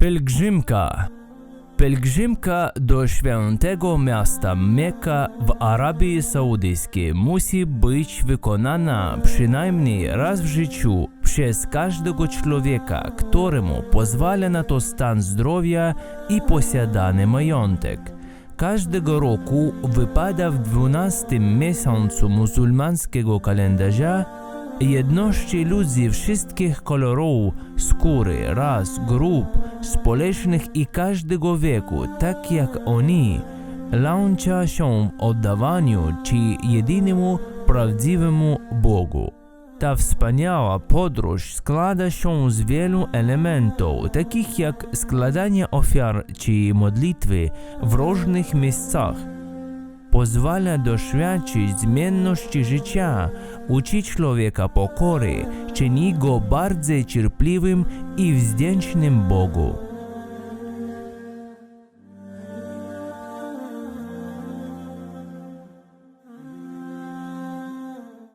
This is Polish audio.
Pielgrzymka. Pielgrzymka do świętego miasta Mekka w Arabii Saudyjskiej musi być wykonana przynajmniej raz w życiu przez każdego człowieka, któremu pozwala na to stan zdrowia i posiadany majątek. Każdego roku wypada w 12 miesiącu muzułmańskiego kalendarza jedności ludzi wszystkich kolorów, skóry, ras, grup społecznych i każdego wieku, tak jak oni, łączą się w oddawaniu ci jedynemu prawdziwemu Bogu. Ta wspaniała podróż składa się z wielu elementów, takich jak składanie ofiar czy modlitwy w różnych miejscach. Pozwala doświadczyć zmienności życia, uczy człowieka pokory, czyni go bardziej cierpliwym i wdzięcznym Bogu.